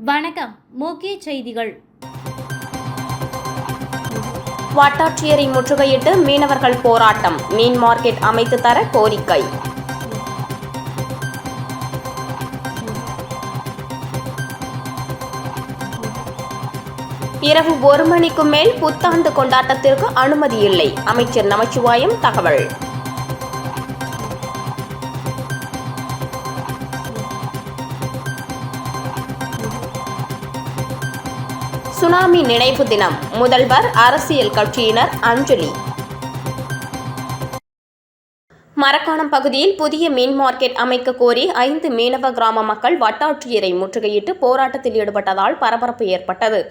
வணக்கம். முக்கிய செய்திகள். வட்டாட்சியரை முற்றுகையிட்டு மீனவர்கள் போராட்டம். மீன் மார்க்கெட் அமைத்து தர கோரிக்கை. இரவு 1 மணிக்கு மேல் புத்தாண்டு கொண்டாட்டத்திற்கு அனுமதி இல்லை. அமைச்சர் நமச்சிவாயம் தகவல். சுனாமி நினைவு தினம். முதல்வர், அரசியல் கட்சியினர் அஞ்சலி. மரக்காணம் பகுதியில் புதிய மீன் மார்க்கெட் அமைக்க கோரி 5 மீனவ கிராம மக்கள் வட்டாட்சியரை முற்றுகையிட்டு போராட்டத்தில் ஈடுபட்டதால் பரபரப்பு ஏற்பட்டது.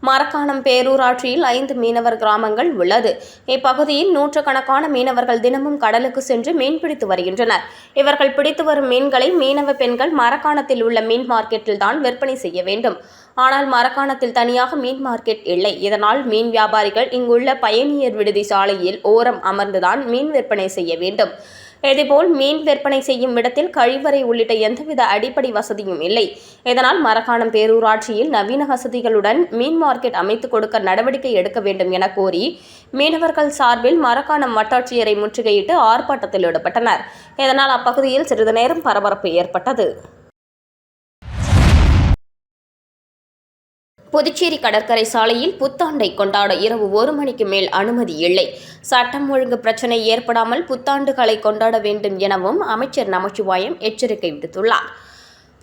மரக்காணம் பேரூராட்சியில் 5 மீனவர் கிராமங்கள் உள்ளது. இப்பகுதியில் நூற்றுக்கணக்கான மீனவர்கள் தினமும் கடலுக்கு சென்று மீன்பிடித்து வருகின்றனர். இவர்கள் பிடித்து வரும் மீன்களை மீனவ பெண்கள் மரக்காணத்தில் உள்ள மீன் மார்க்கெட்டில் தான் விற்பனை செய்ய வேண்டும். ஆனால் மரக்காணத்தில் தனியாக மீன் மார்க்கெட் இல்லை. இதனால் மீன் வியாபாரிகள் இங்குள்ள பயணியர் விடுதி சாலையில் ஓரம் அமர்ந்துதான் மீன் விற்பனை செய்ய வேண்டும். இதேபோல் மீன் விற்பனை செய்யும் இடத்தில் கழிவறை உள்ளிட்ட எந்தவித அடிப்படை வசதியும் இல்லை. இதனால் மரக்காணம் பேரூராட்சியில் நவீன வசதிகளுடன் மீன் மார்க்கெட் அமைத்துக் கொடுக்க நடவடிக்கை எடுக்க வேண்டும் என கோரி மீனவர்கள் சார்பில் மரக்காணம் வட்டாட்சியரை முற்றுகையிட்டு ஆர்ப்பாட்டத்தில் ஈடுபட்டனர். இதனால் அப்பகுதியில் சிறிது நேரம் பரபரப்பு ஏற்பட்டது. புதுச்சேரி கடற்கரை சாலையில் புத்தாண்டை கொண்டாட இரவு 1 மணிக்கு மேல் அனுமதி இல்லை. சட்டம் ஒழுங்கு பிரச்சினை ஏற்படாமல் புத்தாண்டுகளை கொண்டாட வேண்டும் எனவும் அமைச்சர் நமச்சிவாயம் எச்சரிக்கை விடுத்துள்ளார்.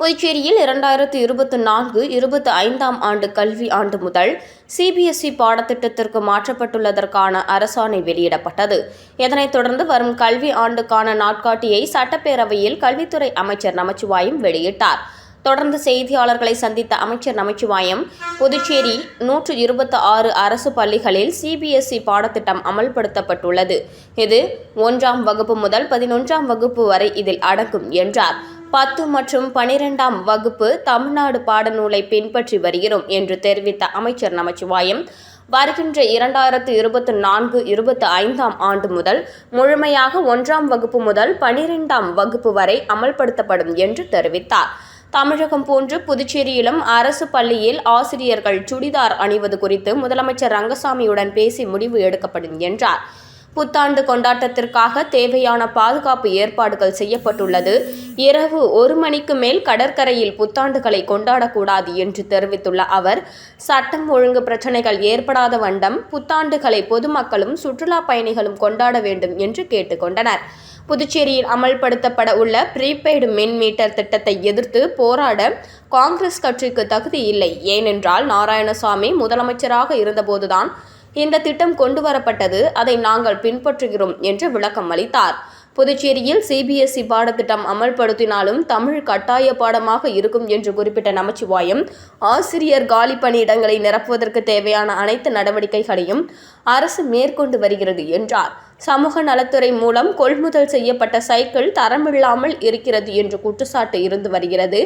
புதுச்சேரியில் 2024-25 ஆண்டு கல்வி ஆண்டு முதல் CBSE பாடத்திட்டத்திற்கு மாற்றப்பட்டுள்ளதற்கான அரசாணை வெளியிடப்பட்டது. இதனைத் தொடர்ந்து வரும் கல்வி ஆண்டுக்கான நாட்காட்டியை சட்டப்பேரவையில் கல்வித்துறை அமைச்சர் நமச்சிவாயம் வெளியிட்டார். தொடர்ந்து செய்தியாளர்களை சந்தித்த அமைச்சர் நமச்சிவாயம், புதுச்சேரி 126 அரசு பள்ளிகளில் CBSE பாடத்திட்டம் அமல்படுத்தப்பட்டுள்ளது. இது 1ஆம் வகுப்பு முதல் 11ஆம் வகுப்பு வரை இதில் அடங்கும் என்றார். 10 மற்றும் 12ஆம் வகுப்பு தமிழ்நாடு பாடநூலை பின்பற்றி வருகிறோம் என்று தெரிவித்த அமைச்சர் நமச்சிவாயம், வருகின்ற 2024-25 ஆண்டு முதல் முழுமையாக 1ஆம் வகுப்பு முதல் 12ஆம் வகுப்பு வரை அமல்படுத்தப்படும் என்று தெரிவித்தார். தமிழகம் போன்று புதுச்சேரியிலும் அரசு பள்ளியில் ஆசிரியர்கள் சுடிதார் அணிவது குறித்து முதலமைச்சர் ரங்கசாமியுடன் பேசி முடிவு எடுக்கப்படும் என்றார். புத்தாண்டு கொண்டாட்டத்திற்காக தேவையான பாதுகாப்பு ஏற்பாடுகள் செய்யப்பட்டுள்ளது. இரவு 1 மணிக்கு மேல் கடற்கரையில் புத்தாண்டுகளை கொண்டாடக்கூடாது என்று தெரிவித்துள்ள அவர், சட்டம் ஒழுங்கு பிரச்சினைகள் ஏற்படாத வண்ணம் புத்தாண்டுகளை பொதுமக்களும் சுற்றுலா பயணிகளும் கொண்டாட வேண்டும் என்று கேட்டுக்கொண்டனர். புதுச்சேரியில் அமல்படுத்தப்பட உள்ள ப்ரீபெய்டு மின் மீட்டர் திட்டத்தை எதிர்த்து போராட காங்கிரஸ் கட்சிக்கு தகுதி இல்லை. ஏனென்றால் நாராயணசாமி முதலமைச்சராக இருந்தபோதுதான் இந்த திட்டம் கொண்டுவரப்பட்டது. அதை நாங்கள் பின்பற்றுகிறோம் என்று விளக்கம் அளித்தார். புதுச்சேரியில் CBSE பாடத்திட்டம் அமல்படுத்தினாலும் தமிழ் கட்டாய பாடமாக இருக்கும் என்று குறிப்பிட்ட நமச்சிவாயம், ஆசிரியர் காலி பணியிடங்களை நிரப்புவதற்கு தேவையான அனைத்து நடவடிக்கைகளையும் அரசு மேற்கொண்டு வருகிறது என்றார். சமூக நலத்துறை மூலம் கொள்முதல் செய்யப்பட்ட சைக்கிள் தரமில்லாமல் இருக்கிறது என்று குற்றச்சாட்டு இருந்து வருகிறது.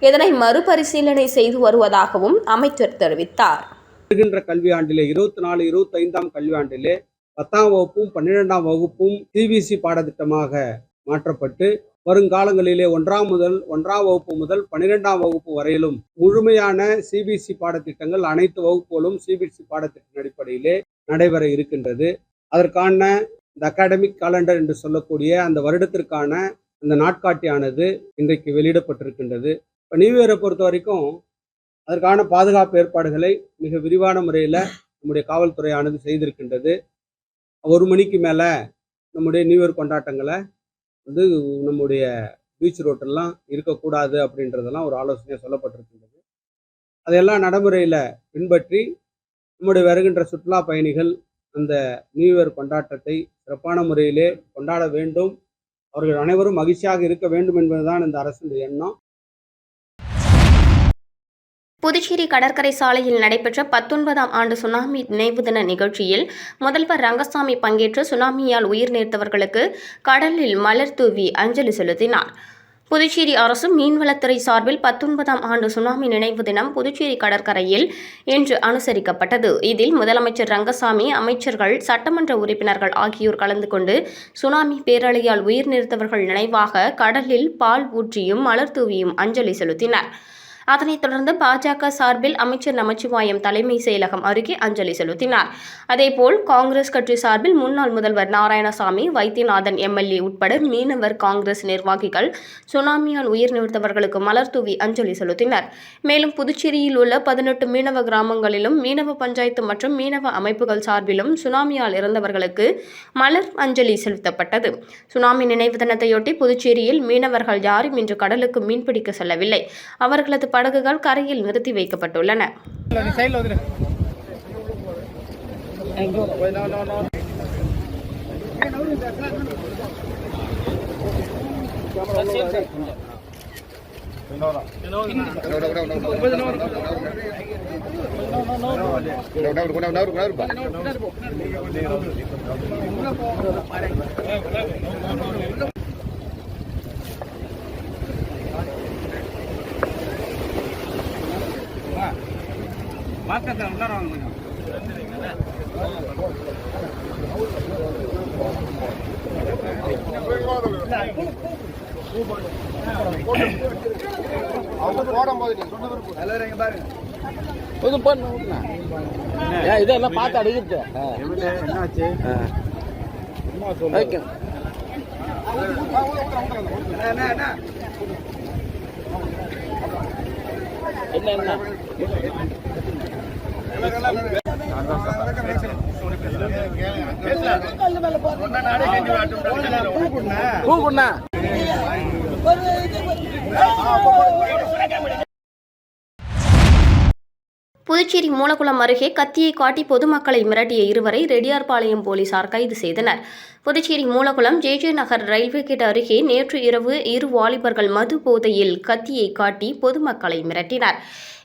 இதனை மறுபரிசீலனை செய்து வருவதாகவும் அமைச்சர் தெரிவித்தார். வருகின்ற கல்வியாண்டிலே 24-25ஆம் கல்வியாண்டிலே 10ஆம் வகுப்பும் 12ஆம் வகுப்பும் CBSE பாடத்திட்டமாக மாற்றப்பட்டு வருங்காலங்களிலே 1ஆம் வகுப்பு முதல் 12ஆம் வகுப்பு வரையிலும் முழுமையான CBSE பாடத்திட்டங்கள் அனைத்து வகுப்புகளும் CBSE பாடத்திட்டத்தின் அடிப்படையிலே நடைபெற இருக்கின்றது. அதற்கான இந்த அகாடமிக் காலண்டர் என்று சொல்லக்கூடிய அந்த வருடத்திற்கான அந்த நாட்காட்டியானது இன்றைக்கு வெளியிடப்பட்டிருக்கின்றது. இப்போ நியூ இயரை பொறுத்த வரைக்கும் அதற்கான பாதுகாப்பு ஏற்பாடுகளை மிக விரிவான முறையில் நம்முடைய காவல்துறையானது செய்திருக்கின்றது. 1 மணிக்கு மேலே நம்முடைய நியூ இயர் கொண்டாட்டங்களை நம்முடைய பீச் ரோட்டெல்லாம் இருக்கக்கூடாது அப்படின்றதெல்லாம் ஒரு ஆலோசனையாக சொல்லப்பட்டிருக்கின்றது. அதையெல்லாம் நடைமுறையில் பின்பற்றி நம்முடைய வருகின்ற சுற்றுலா பயணிகள் அந்த நியூ இயர் கொண்டாட்டத்தை சிறப்பான முறையிலே கொண்டாட வேண்டும், அவர்கள் அனைவரும் மகிழ்ச்சியாக இருக்க வேண்டும் என்பதுதான் இந்த அரசின் எண்ணம். புதுச்சேரி கடற்கரை சாலையில் நடைபெற்ற 19ஆம் ஆண்டு சுனாமி நினைவு தின நிகழ்ச்சியில் முதல்வர் ரங்கசாமி பங்கேற்று சுனாமியால் உயிர் நீத்தவர்களுக்கு கடலில் மலர் தூவி அஞ்சலி செலுத்தினார். புதுச்சேரி அரசு மீன்வளத்துறை சார்பில் 19ஆம் ஆண்டு சுனாமி நினைவு தினம் புதுச்சேரி கடற்கரையில் இன்று அனுசரிக்கப்பட்டது. இதில் முதலமைச்சர் ரங்கசாமி, அமைச்சர்கள், சட்டமன்ற உறுப்பினர்கள் ஆகியோர் கலந்து கொண்டு சுனாமி பேரலையால் உயிர் நீத்தவர்கள் நினைவாக கடலில் பால் ஊற்றியும் மலர் தூவியும் அஞ்சலி செலுத்தினர். அதனைத் தொடர்ந்து பாஜக சார்பில் அமைச்சர் நமச்சிவாயம் தலைமை செயலகம் அருகே அஞ்சலி செலுத்தினார். அதேபோல் காங்கிரஸ் கட்சி சார்பில் முன்னாள் முதல்வர் நாராயணசாமி, வைத்தியநாதன் எம்எல்ஏ உட்பட மீனவர் காங்கிரஸ் நிர்வாகிகள் சுனாமியால் உயிரிழந்தவர்களுக்கு மலர் தூவி அஞ்சலி செலுத்தினர். மேலும் புதுச்சேரியில் உள்ள 18 மீனவ கிராமங்களிலும் மீனவ பஞ்சாயத்து மற்றும் மீனவ அமைப்புகள் சார்பிலும் சுனாமியால் இறந்தவர்களுக்கு மலர் அஞ்சலி செலுத்தப்பட்டது. சுனாமி நினைவு தினத்தையொட்டி புதுச்சேரியில் மீனவர்கள் யாரும் இன்று கடலுக்கு மீன்பிடிக்க செல்லவில்லை. அவர்களது படகுகள் கரையில் நிறுத்தி வைக்கப்பட்டுள்ளன. இதெல்லாம் பார்த்து அடிக்கிட்டு கூப்பிடுண்ணா. புதுச்சேரி மூலக்குளம் அருகே கத்தியை காட்டி பொதுமக்களை மிரட்டிய இருவரை ரெட்டியார்பாளையம் போலீசார் கைது செய்தனர். புதுச்சேரி மூலக்குளம் ஜே நகர் ரயில்வே கேட் அருகே நேற்று இரவு இரு வாலிபர்கள் மது போதையில் கத்தியை காட்டி பொதுமக்களை மிரட்டினர்.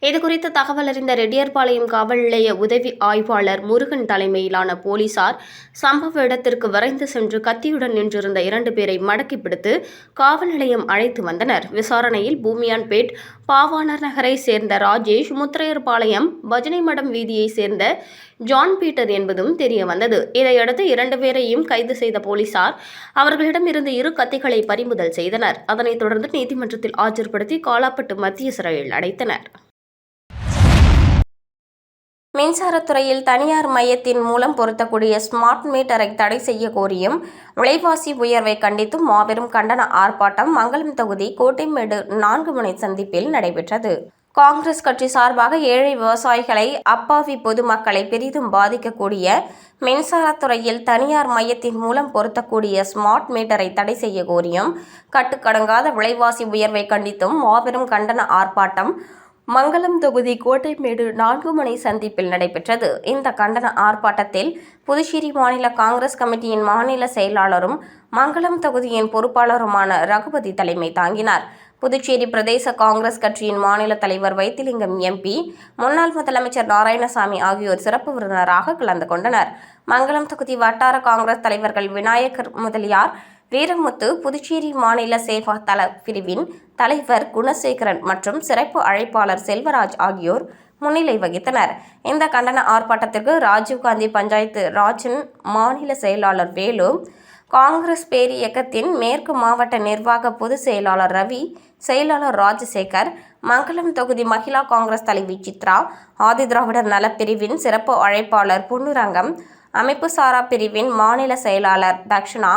இதுகுறித்து தகவல் அறிந்த ரெட்டியார்பாளையம் காவல் நிலைய உதவி ஆய்வாளர் முருகன் தலைமையிலான போலீசார் சம்பவ இடத்திற்கு விரைந்து சென்று கத்தியுடன் நின்றிருந்த 2 பேரை மடக்கி பிடித்து காவல் நிலையம் அழைத்து வந்தனர். விசாரணையில் பூமியான்பேட் பாவாணர் நகரை சேர்ந்த ராஜேஷ், முத்திரையர்பாளையம் பஜனை மடம் வீதியை சேர்ந்த ஜான் பீட்டர் என்பதும் தெரியவந்தது. இதையடுத்து 2 பேரையும் கைது செய்த போலீசார் அவர்களிடம் இருந்து 2 கத்திகளை பறிமுதல் செய்தனர். அதனைத் தொடர்ந்து நீதிமன்றத்தில் ஆஜர்படுத்தி காலாப்பட்டு மத்திய சிறையில் அடைத்தனர். மின்சாரத்துறையில் தனியார் மையத்தின் மூலம் பொருத்தக்கூடிய ஸ்மார்ட் மீட்டரை தடை செய்ய கோரியும் விலைவாசி உயர்வை கண்டித்தும் மாபெரும் கண்டன ஆர்ப்பாட்டம் மங்கலம் தொகுதி கோட்டைமேடு 4 முனை சந்திப்பில் நடைபெற்றது. காங்கிரஸ் கட்சி சார்பாக ஏழை விவசாயிகளை, அப்பாவி பொதுமக்களை பெரிதும் பாதிக்கக்கூடிய மின்சாரத்துறையில் தனியார் மையத்தின் மூலம் பொருத்தக்கூடிய ஸ்மார்ட் மீட்டரை தடை செய்ய கோரியும் கட்டுக்கடங்காத விலைவாசி உயர்வை கண்டித்தும் மாபெரும் கண்டன ஆர்ப்பாட்டம் மங்கலம் தொகுதி கோட்டைமேடு 4 முனை சந்திப்பில் நடைபெற்றது. இந்த கண்டன ஆர்ப்பாட்டத்தில் புதுச்சேரி மாநில காங்கிரஸ் கமிட்டியின் மாநில செயலாளரும் மங்கலம் தொகுதியின் பொறுப்பாளருமான ரகுபதி தலைமை தாங்கினார். புதுச்சேரி பிரதேச காங்கிரஸ் கட்சியின் மாநில தலைவர் வைத்திலிங்கம் எம்பி, முன்னாள் முதலமைச்சர் நாராயணசாமி ஆகியோர் சிறப்பு விருந்தினராக கலந்து கொண்டனர். மங்கலம் தொகுதி வட்டார காங்கிரஸ் தலைவர்கள் விநாயகர் முதலியார், வீரமுத்து, புதுச்சேரி மாநில சேவா தள பிரிவின் தலைவர் குணசேகரன் மற்றும் சிறப்பு அழைப்பாளர் செல்வராஜ் ஆகியோர் முன்னிலை வகித்தனர். இந்த கண்டன ஆர்ப்பாட்டத்திற்கு ராஜீவ்காந்தி பஞ்சாயத்து ராஜன் மாநில செயலாளர் வேலு, காங்கிரஸ் பேரியக்கத்தின் மேற்கு மாவட்ட நிர்வாக பொதுச் செயலாளர் ரவி, செயலாளர் ராஜசேகர், மங்கலம் தொகுதி மகிழா காங்கிரஸ் தலைவி சித்ரா, ஆதிதிராவிடர் நலப்பிரிவின் சிறப்பு அழைப்பாளர் பொன்னுரங்கம், அமைப்பு சாரா பிரிவின் மாநில செயலாளர் தக்ஷணா,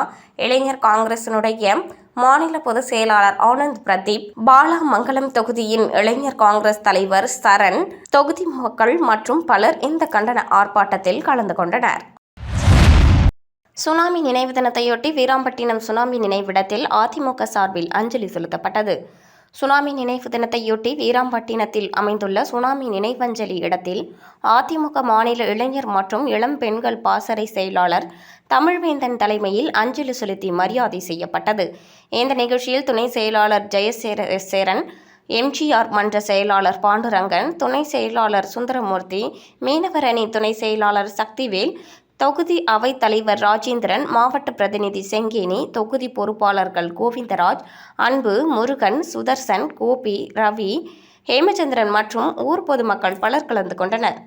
இளைஞர் காங்கிரசினுடைய மாநில பொதுச் செயலாளர் ஆனந்த் பிரதீப், பாலா, மங்கலம் தொகுதியின் இளைஞர் காங்கிரஸ் தலைவர் சரண், தொகுதி மக்கள் மற்றும் பலர் இந்த கண்டன ஆர்ப்பாட்டத்தில் கலந்து கொண்டனர். சுனாமி நினைவு தினத்தையொட்டி வீராம்பட்டினம் சுனாமி நினைவிடத்தில் அதிமுக சார்பில் அஞ்சலி செலுத்தப்பட்டது. சுனாமி நினைவு தினத்தையொட்டி வீராம்பட்டினத்தில் அமைந்துள்ள சுனாமி நினைவஞ்சலி இடத்தில் அதிமுக மாநில இளைஞர் மற்றும் இளம் பெண்கள் பாசறை செயலாளர் தமிழ்வேந்தன் தலைமையில் அஞ்சலி செலுத்தி மரியாதை செய்யப்பட்டது. இந்த நிகழ்ச்சியில் துணை செயலாளர் ஜெயசேரன், எம்ஜிஆர் மன்ற செயலாளர் பாண்டுரங்கன், துணை செயலாளர் சுந்தரமூர்த்தி, மீனவர் அணி துணை செயலாளர் சக்திவேல், தொகுதி அவைத் தலைவர் ராஜேந்திரன், மாவட்ட பிரதிநிதி செங்கேனி, தொகுதி பொறுப்பாளர்கள் கோவிந்தராஜ், அன்பு, முருகன், சுதர்சன், கோபி, ரவி, ஹேமச்சந்திரன் மற்றும் ஊர் பொதுமக்கள் பலர் கலந்து கொண்டனர்.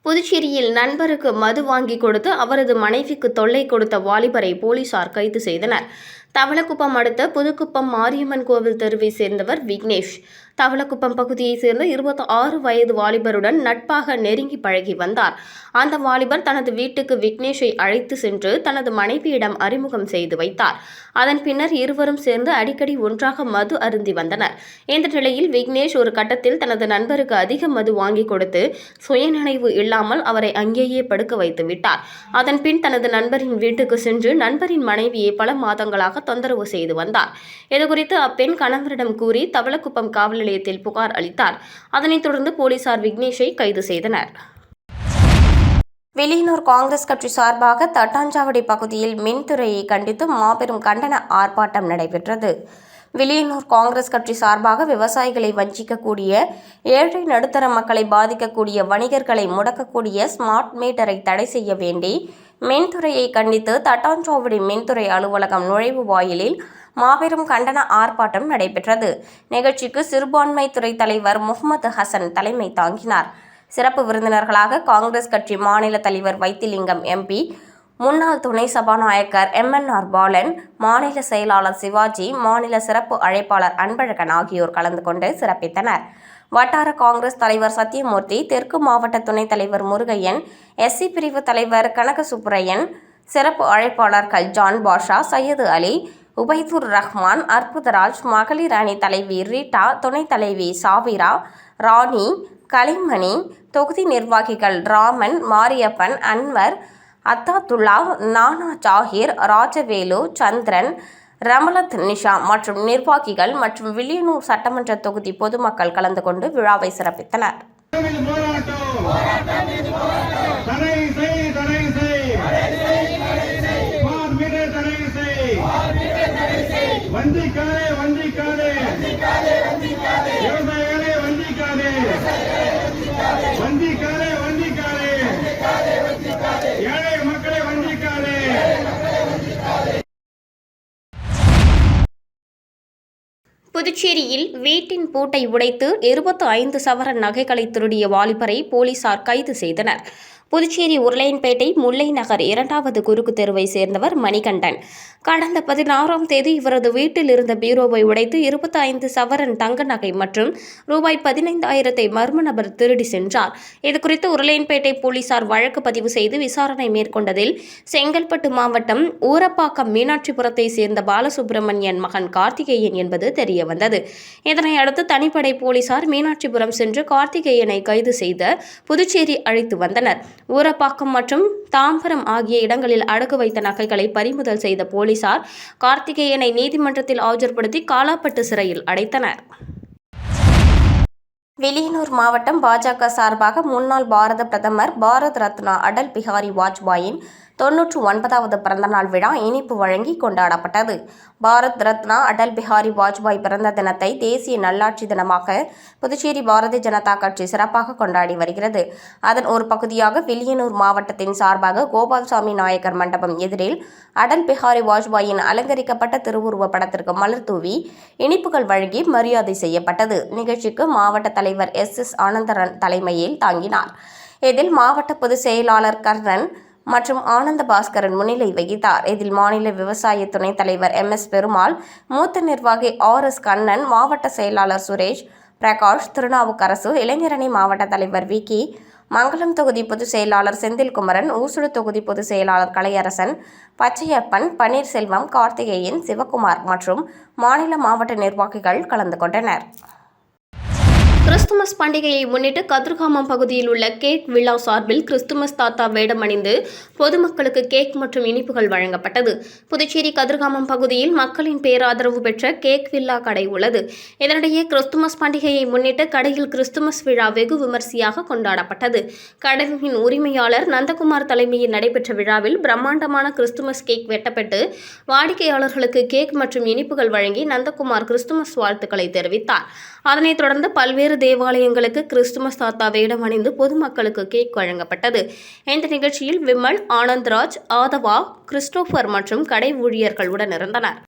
புதுச்சேரியில் நண்பருக்கு மது வாங்கி கொடுத்து அவரது மனைவிக்கு தொல்லை கொடுத்த வாலிபரை போலீசார் கைது செய்தனர். தவளக்குப்பம் அடுத்த புதுக்குப்பம் மாரியம்மன் கோவில் தெருவை சேர்ந்தவர் விக்னேஷ். தவளக்குப்பம் பகுதியைச் சேர்ந்த 26 வயது வாலிபருடன் நட்பாக நெருங்கி பழகி வந்தார். அந்த வாலிபர் தனது வீட்டுக்கு விக்னேஷை அழைத்து சென்று தனது மனைவியிடம் அறிமுகம் செய்து வைத்தார். அதன் பின்னர் இருவரும் சேர்ந்து அடிக்கடி ஒன்றாக மது அருந்தி வந்தனர். இந்த நிலையில் விக்னேஷ் ஒரு கட்டத்தில் தனது நண்பருக்கு அதிக மது வாங்கி கொடுத்து சுயநினைவு இல்லாமல் அவரை அங்கேயே படுக்க வைத்து விட்டார். அதன் பின் தனது நண்பரின் வீட்டுக்கு சென்று நண்பரின் மனைவியை பல மாதங்களாக தொந்தரவு செய்து வந்தார். இதுகுறித்து அப்பெண் கணவரிடம் கூறி தவளக்குப்பம் காவல் நிலையத்தில் புகார் அளித்தார். அதனைத் தொடர்ந்து போலீசார் விக்னேஷை கைது செய்தனர். வில்லியனூர் காங்கிரஸ் கட்சி சார்பாக தட்டாஞ்சாவடி பகுதியில் மின்துறையை கண்டித்து மாபெரும் கண்டன ஆர்ப்பாட்டம் நடைபெற்றது. வில்லியனூர் காங்கிரஸ் கட்சி சார்பாக விவசாயிகளை வஞ்சிக்கக்கூடிய, ஏழை நடுத்தர மக்களை பாதிக்கக்கூடிய வணிகர்களை முடக்கக்கூடிய ஸ்மார்ட் மீட்டரை தடை செய்ய வேண்டி மின்துறையை கண்டித்து தட்டாஞ்சாவடி மின்துறை அலுவலகம் நுழைவு வாயிலில் மாபெரும் கண்டன ஆர்ப்பாட்டம் நடைபெற்றது. நிகழ்ச்சிக்கு சிறுபான்மை துறை தலைவர் முகமது ஹசன் தலைமை தாங்கினார். சிறப்பு விருந்தினர்களாக காங்கிரஸ் கட்சி மாநில தலைவர் வைத்திலிங்கம் எம்பி, முன்னாள் துணை சபாநாயகர் MNR பாலன், மாநில செயலாளர் சிவாஜி, மாநில சிறப்பு அழைப்பாளர் அன்பழகன் ஆகியோர் கலந்து கொண்டு சிறப்பித்தனர். வட்டார காங்கிரஸ் தலைவர் சத்தியமூர்த்தி, தெற்கு மாவட்ட துணைத் தலைவர் முருகையன், SC பிரிவு தலைவர் கனகசுப்புரையன், சிறப்பு அழைப்பாளர்கள் ஜான் பாஷா, சையது அலி, உபைதுர் ரஹ்மான், அற்புதராஜ், மகளிர் அணி தலைவி ரீட்டா, துணைத் தலைவி சாவிரா, ராணி, கலைமணி, தொகுதி நிர்வாகிகள் ராமன், மாரியப்பன், அன்வர், அத்தாத்துல்லா, நானா ஜாகிர், ராஜவேலு, சந்திரன், ரமலத் நிஷா மற்றும் நிர்வாகிகள் மற்றும் வில்லியனூர் சட்டமன்ற தொகுதி பொதுமக்கள் கலந்து கொண்டு விழாவை சிறப்பித்தனர். புதுச்சேரியில் வீட்டின் பூட்டை உடைத்து 25 சவரன் நகைகளை திருடிய வாலிபரை போலீசார் கைது செய்தனர். புதுச்சேரி உருளையன்பேட்டை முல்லை நகர் 2வது குறுக்கு தெருவை சேர்ந்தவர் மணிகண்டன். கடந்த 16ஆம் தேதி இவரது வீட்டில் இருந்த பீரோவை உடைத்து 25 சவரன் தங்க நகை மற்றும் ரூபாய் 15,000 மர்ம நபர் திருடி சென்றார். இதுகுறித்து உருளையன்பேட்டை போலீசார் வழக்கு பதிவு செய்து விசாரணை மேற்கொண்டதில் செங்கல்பட்டு மாவட்டம் ஊரப்பாக்கம் மீனாட்சிபுரத்தை சேர்ந்த பாலசுப்ரமணியன் மகன் கார்த்திகேயன் என்பது தெரியவந்தது. இதனை அடுத்து தனிப்படை போலீசார் மீனாட்சிபுரம் சென்று கார்த்திகேயனை கைது செய்த புதுச்சேரி அழைத்து வந்தனர். ஊரப்பாக்கம் மற்றும் தாம்பரம் ஆகிய இடங்களில் அடகு வைத்த நகைகளை பறிமுதல் செய்த போலீசார் கார்த்திகேயனை நீதிமன்றத்தில் ஆஜர்படுத்தி காலாப்பட்டு சிறையில் அடைத்தனர். வில்லியனூர் மாவட்டம் பாஜக சார்பாக முன்னாள் பாரத பிரதமர் பாரத் ரத்னா அடல் பிஹாரி வாஜ்பாயின் 99வது பிறந்தநாள் விழா இனிப்பு வழங்கி கொண்டாடப்பட்டது. பாரத் ரத்னா அடல் பிஹாரி வாஜ்பாய் பிறந்த தினத்தை தேசிய நல்லாட்சி தினமாக புதுச்சேரி பாரதிய ஜனதா கட்சி சிறப்பாக கொண்டாடி வருகிறது. அதன் ஒரு பகுதியாக வில்லியனூர் மாவட்டத்தின் சார்பாக கோபால்சாமி நாயக்கர் மண்டபம் எதிரில் அடல் பிஹாரி வாஜ்பாயின் அலங்கரிக்கப்பட்ட திருவுருவ படத்திற்கு மலர் தூவி இனிப்புகள் வழங்கி மரியாதை செய்யப்பட்டது. நிகழ்ச்சிக்கு மாவட்ட தலைவர் SS ஆனந்தரன் தலைமையில் தாங்கினார். இதில் மாவட்ட பொதுச் செயலாளர் கர்ணன் மற்றும் ஆனந்த பாஸ்கரன் முன்னிலை வகித்தார். இதில் மாநில விவசாய துணைத் தலைவர் MS பெருமாள், மூத்த நிர்வாகி RS கண்ணன், மாவட்ட செயலாளர் சுரேஷ் பிரகாஷ், திருநாவுக்கரசு, இளைஞரணி மாவட்ட தலைவர் விக்கி, மங்கலம் தொகுதி பொதுச் செயலாளர் செந்தில்குமரன், ஊசுடு தொகுதி பொதுச் செயலாளர் கலையரசன், பச்சையப்பன், பன்னீர்செல்வம், கார்த்திகேயன், சிவகுமார் மற்றும் மாநில மாவட்ட நிர்வாகிகள் கலந்து கொண்டனர். கிறிஸ்துமஸ் பண்டிகையை முன்னிட்டு கதிர்காமம் பகுதியில் உள்ள கேக் விழா சார்பில் கிறிஸ்துமஸ் தாத்தா வேடம் அணிந்து பொதுமக்களுக்கு கேக் மற்றும் இனிப்புகள் வழங்கப்பட்டது. புதுச்சேரி கதிர்காமம் பகுதியில் மக்களின் பேராதரவு பெற்ற கேக் வில்லா கடை உள்ளது. இதனிடையே கிறிஸ்துமஸ் பண்டிகையை முன்னிட்டு கடையில் கிறிஸ்துமஸ் விழா வெகு விமரிசையாக கொண்டாடப்பட்டது. கடையின் உரிமையாளர் நந்தகுமார் தலைமையில் நடைபெற்ற விழாவில் பிரம்மாண்டமான கிறிஸ்துமஸ் கேக் வெட்டப்பட்டு வாடிக்கையாளர்களுக்கு கேக் மற்றும் இனிப்புகள் வழங்கி நந்தகுமார் கிறிஸ்துமஸ் வாழ்த்துக்களை தெரிவித்தார். அதனைத் தொடர்ந்து பல்வேறு தேவாலயங்களுக்கு கிறிஸ்துமஸ் தாத்தா வேடம் அணிந்து பொதுமக்களுக்கு கேக் வழங்கப்பட்டது. இந்த நிகழ்ச்சியில் விமல், ஆனந்த்ராஜ், ஆதவா, கிறிஸ்டோபர் மற்றும் கடை ஊழியர்கள் உடன் இருந்தனர்.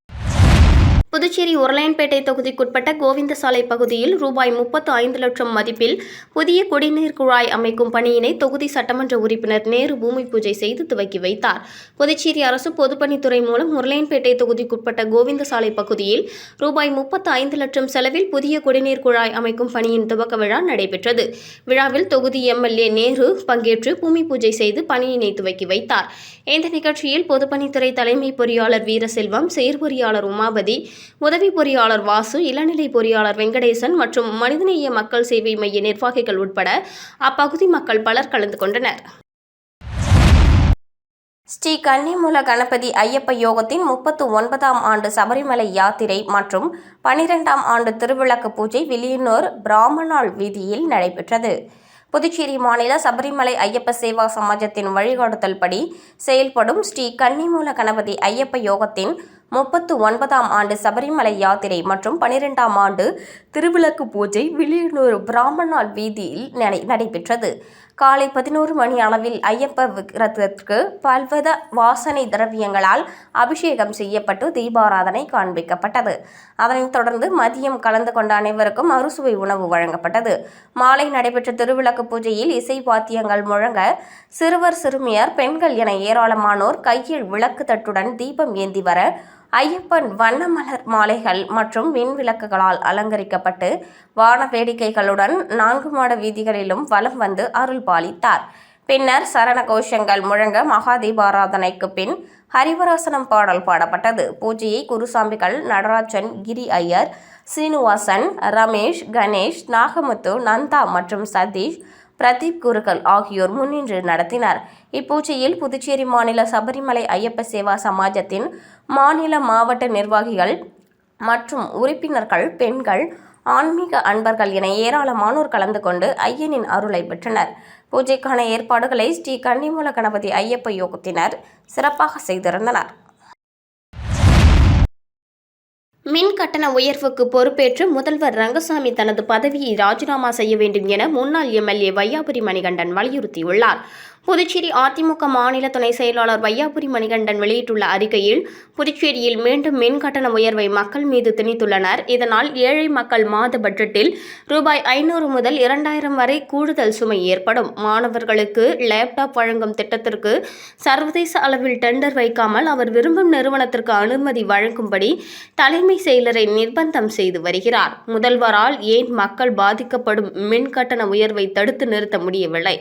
புதுச்சேரி உருளையன்பேட்டை தொகுதிக்குட்பட்ட கோவிந்தசாலை பகுதியில் ரூபாய் 35 லட்சம் மதிப்பில் புதிய குடிநீர் குழாய் அமைக்கும் பணியினை தொகுதி சட்டமன்ற உறுப்பினர் நேரு பூமி பூஜை செய்து துவக்கி வைத்தார். புதுச்சேரி அரசு பொதுப்பணித்துறை மூலம் உருளையன்பேட்டை தொகுதிக்குட்பட்ட கோவிந்தசாலை பகுதியில் ரூபாய் 35 லட்சம் செலவில் புதிய குடிநீர் குழாய் அமைக்கும் பணியின் துவக்க விழா நடைபெற்றது. விழாவில் தொகுதி எம்எல்ஏ நேரு பங்கேற்று பூமி பூஜை செய்து பணியினை துவக்கி வைத்தார். இந்த நிகழ்ச்சியில் பொதுப்பணித்துறை தலைமை பொறியாளர் வீரசெல்வம், செயற்பொறியாளர் உமாபதி, உதவி பொறியாளர் வாசு, இளநிலை பொறியாளர் வெங்கடேசன் மற்றும் மனிதநேய மக்கள் சேவை மைய நிர்வாகிகள் உட்பட அப்பகுதி மக்கள் பலர் கலந்து கொண்டனர். ஸ்ரீ கன்னிமூல கணபதி ஐயப்ப யோகத்தின் 39ஆம் ஆண்டு சபரிமலை யாத்திரை மற்றும் 12ஆம் ஆண்டு திருவிளக்கு பூஜை வில்லியனூர் பிராமணாள் வீதியில் நடைபெற்றது. புதுச்சேரி மாநில சபரிமலை ஐயப்ப சேவா சமாஜத்தின் வழிகாட்டுதல் படி செயல்படும் ஸ்ரீ கன்னிமூல கணபதி ஐயப்ப யோகத்தின் 39ஆம் ஆண்டு சபரிமலை யாத்திரை மற்றும் 12ஆம் ஆண்டு திருவிளக்கு பூஜை வில்லியனூர் பிராமணாள் வீதியில் நடைபெற்றது. காலை 11 மணி அளவில் ஐயப்ப விக்கிரகத்திற்கு பல்வித வாசனை திரவியங்களால் அபிஷேகம் செய்யப்பட்டு தீபாராதனை காண்பிக்கப்பட்டது. அதனைத் தொடர்ந்து மதியம் கலந்து கொண்ட அனைவருக்கும் அறுசுவை உணவு வழங்கப்பட்டது. மாலை நடைபெற்ற திருவிளக்கு பூஜையில் இசை வாத்தியங்கள் முழங்க சிறுவர், சிறுமியர், பெண்கள் என ஏராளமானோர் கையில் விளக்கு தட்டுடன் தீபம் ஏந்தி வர ஐயப்பன் வண்ணமலர் மாலைகள் மற்றும் மின் விளக்குகளால் அலங்கரிக்கப்பட்டு வான வேடிக்கைகளுடன் 4 மாட வீதிகளிலும் வலம் வந்து அருள் பாலித்தார். பின்னர் சரண கோஷங்கள் முழங்க மகா தீபாராதனைக்கு பின் ஹரிவராசனம் பாடல் பாடப்பட்டது. பூஜையை குருசாமிகள், நடராஜன், கிரி ஐயர், சீனிவாசன், ரமேஷ், கணேஷ், நாகமுத்து, நந்தா மற்றும் சதீஷ், பிரதீப் குருக்கள் ஆகியோர் முன்னின்று நடத்தினர். இப்பூஜையில் புதுச்சேரி மாநில சபரிமலை ஐயப்ப சேவா சமாஜத்தின் மாநில, மாவட்ட நிர்வாகிகள் மற்றும் உறுப்பினர்கள், பெண்கள், ஆன்மீக அன்பர்கள் என ஏராளமானோர் கலந்து கொண்டு ஐயனின் அருளை பெற்றனர். பூஜைக்கான ஏற்பாடுகளை ஸ்ரீ கன்னிமூல கணபதி ஐயப்ப யோகத்தினர் சிறப்பாக செய்திருந்தனர். மின் கட்டண உயர்வுக்கு பொறுப்பேற்று முதல்வர் ரங்கசாமி தனது பதவியை ராஜினாமா செய்ய வேண்டும் என முன்னாள் எம்எல்ஏ வையாபுரி மணிகண்டன் வலியுறுத்தியுள்ளார். புதுச்சேரி அதிமுக மாநில துணை செயலாளர் வையாபுரி மணிகண்டன் வெளியிட்டுள்ள அறிக்கையில், புதுச்சேரியில் மீண்டும் மின் கட்டண உயர்வை மக்கள் மீது திணித்துள்ளனர். இதனால் ஏழை மக்கள் மாத பட்ஜெட்டில் ரூபாய் 500 முதல் 2000 வரை கூடுதல் சுமை ஏற்படும். மாணவர்களுக்கு லேப்டாப் வழங்கும் திட்டத்திற்கு சர்வதேச அளவில் டெண்டர் வைக்காமல் அவர் விரும்பும் நிறுவனத்திற்கு அனுமதி வழங்கும்படி தலைமை செயலரை நிர்பந்தம் செய்து வருகிறார். முதல்வரால் ஏன் மக்கள் பாதிக்கப்படும் மின் கட்டண உயர்வை தடுத்து நிறுத்த முடியவில்லை?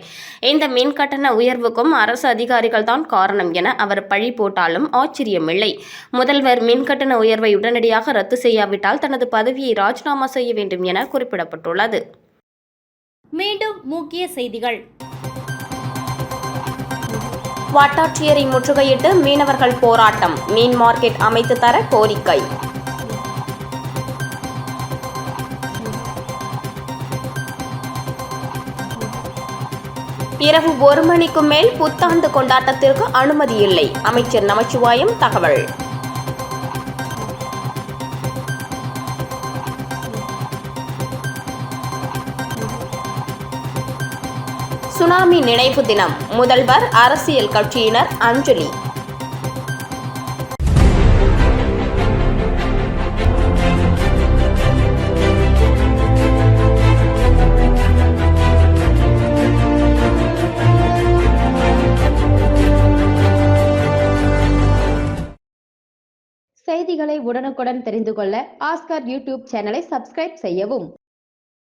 இந்த மின் கட்டண உயர்வுக்கும் அரசு அதிகாரிகள் தான் காரணம் என அவர் பழி போட்டாலும் ஆச்சரியமில்லை. முதல்வர் மின் கட்டண உயர்வை உடனடியாக ரத்து செய்யாவிட்டால் தனது பதவியை ராஜினாமா செய்ய வேண்டும் என குறிப்பிடப்பட்டுள்ளது. மீண்டும் முக்கிய செய்திகள். வட்டாட்சியரை முற்றுகையிட்டு மீனவர்கள் போராட்டம், மீன் மார்க்கெட் அமைத்து தர கோரிக்கை. இரவு 1 மணிக்கு மேல் புத்தாண்டு கொண்டாட்டத்திற்கு அனுமதி இல்லை. அமைச்சர் நமச்சிவாயம் தகவல். சுனாமி நினைவு தினம், முதல்வர், அரசியல் கட்சியினர் அஞ்சலி. செய்திகளை உடனுக்குடன் தெரிந்து கொள்ள ஆஸ்கார் யூடியூப் சேனலை சப்ஸ்கிரைப் செய்யவும்.